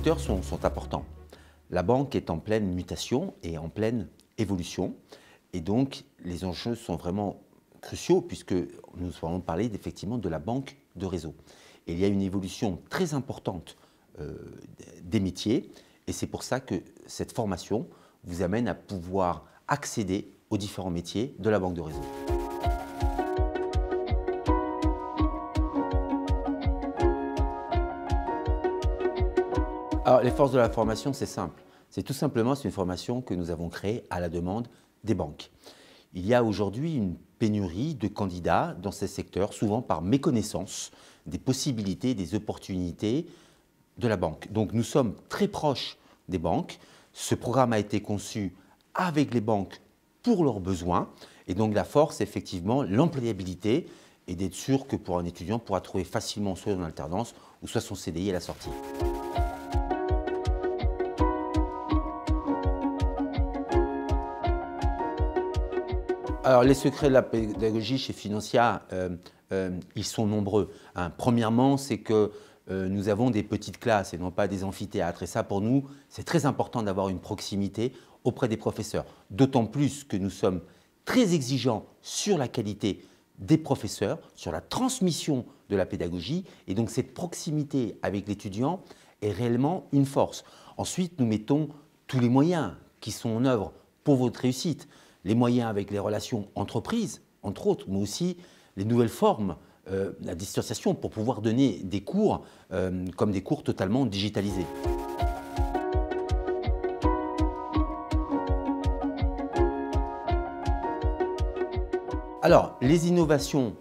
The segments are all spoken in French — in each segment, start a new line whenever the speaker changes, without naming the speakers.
facteurs sont importants. La banque est en pleine mutation et en pleine évolution. Et donc, les enjeux sont vraiment cruciaux puisque nous allons parler effectivement de la banque de réseau. Et il y a une évolution très importante des métiers et c'est pour ça que cette formation vous amène à pouvoir accéder aux différents métiers de la banque de réseau. Alors, les forces de la formation, c'est simple. C'est tout simplement une formation que nous avons créée à la demande des banques. Il y a aujourd'hui une pénurie de candidats dans ces secteurs, souvent par méconnaissance des possibilités, des opportunités de la banque. Donc nous sommes très proches des banques. Ce programme a été conçu avec les banques pour leurs besoins. Et donc la force, c'est effectivement l'employabilité et d'être sûr que pour un étudiant pourra trouver facilement soit une alternance ou soit son CDI à la sortie. Alors, les secrets de la pédagogie chez Financia, ils sont nombreux. Premièrement, c'est que nous avons des petites classes et non pas des amphithéâtres. Et ça, pour nous, c'est très important d'avoir une proximité auprès des professeurs. D'autant plus que nous sommes très exigeants sur la qualité des professeurs, sur la transmission de la pédagogie. Et donc, cette proximité avec l'étudiant est réellement une force. Ensuite, nous mettons tous les moyens qui sont en œuvre pour votre réussite. Les moyens avec les relations entreprises, entre autres, mais aussi les nouvelles formes, la distanciation pour pouvoir donner des cours comme des cours totalement digitalisés. Alors, les innovations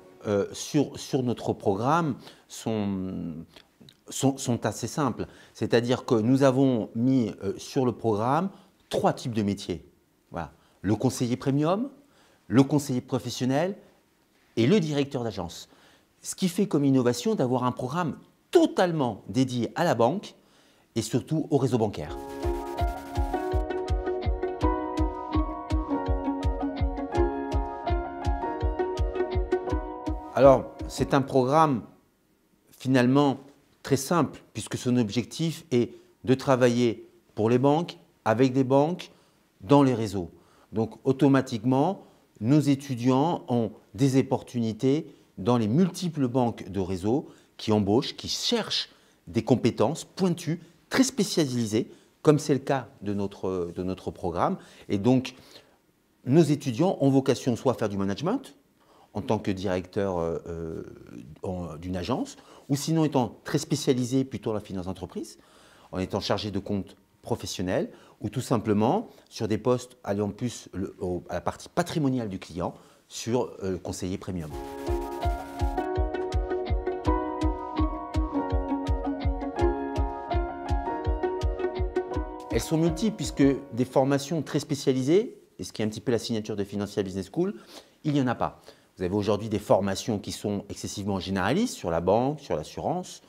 sur notre programme sont assez simples. C'est-à-dire que nous avons mis sur le programme 3 types de métiers. Voilà. Le conseiller premium, le conseiller professionnel et le directeur d'agence. Ce qui fait comme innovation d'avoir un programme totalement dédié à la banque et surtout au réseau bancaire. Alors, c'est un programme finalement très simple puisque son objectif est de travailler pour les banques, avec des banques, dans les réseaux. Donc, automatiquement, nos étudiants ont des opportunités dans les multiples banques de réseau qui embauchent, qui cherchent des compétences pointues, très spécialisées, comme c'est le cas de notre programme. Et donc, nos étudiants ont vocation soit à faire du management, en tant que directeur d'une agence, ou sinon étant très spécialisés plutôt dans la finance d'entreprise, en étant chargé de compte professionnel, ou tout simplement sur des postes allant plus à la partie patrimoniale du client sur le conseiller premium. Elles sont multiples puisque des formations très spécialisées, et ce qui est un petit peu la signature de Financia Business School, il n'y en a pas. Vous avez aujourd'hui des formations qui sont excessivement généralistes sur la banque, sur l'assurance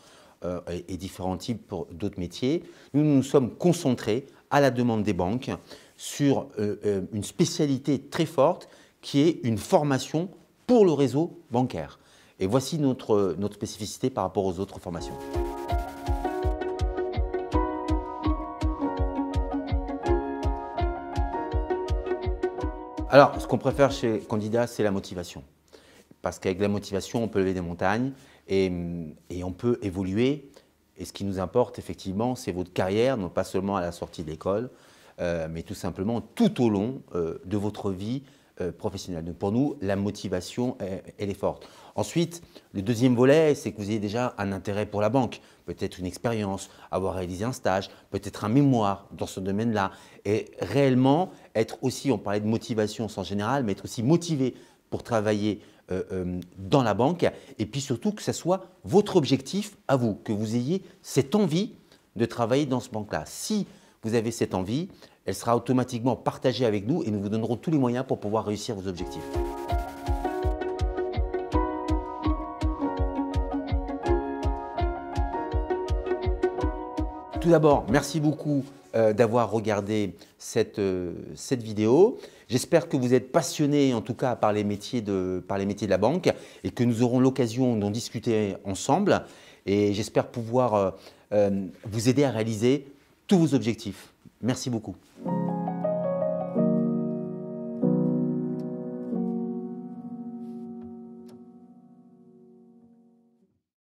et différents types d'autres métiers. Nous nous sommes concentrés à la demande des banques sur une spécialité très forte qui est une formation pour le réseau bancaire. Et voici notre spécificité par rapport aux autres formations. Alors, ce qu'on préfère chez Candida, c'est la motivation. Parce qu'avec la motivation, on peut lever des montagnes et on peut évoluer. Et ce qui nous importe, effectivement, c'est votre carrière, non pas seulement à la sortie de l'école, mais tout simplement tout au long de votre vie professionnelle. Donc pour nous, la motivation, elle est forte. Ensuite, le deuxième volet, c'est que vous ayez déjà un intérêt pour la banque. Peut-être une expérience, avoir réalisé un stage, peut-être un mémoire dans ce domaine-là. Et réellement, être aussi, on parlait de motivation en général, mais être aussi motivé pour travailler dans la banque et puis surtout que ce soit votre objectif à vous, que vous ayez cette envie de travailler dans ce banque-là. Si vous avez cette envie, elle sera automatiquement partagée avec nous et nous vous donnerons tous les moyens pour pouvoir réussir vos objectifs. Tout d'abord, merci beaucoup d'avoir regardé cette vidéo. J'espère que vous êtes passionné en tout cas par les métiers de la banque et que nous aurons l'occasion d'en discuter ensemble. Et j'espère pouvoir vous aider à réaliser tous vos objectifs. Merci beaucoup.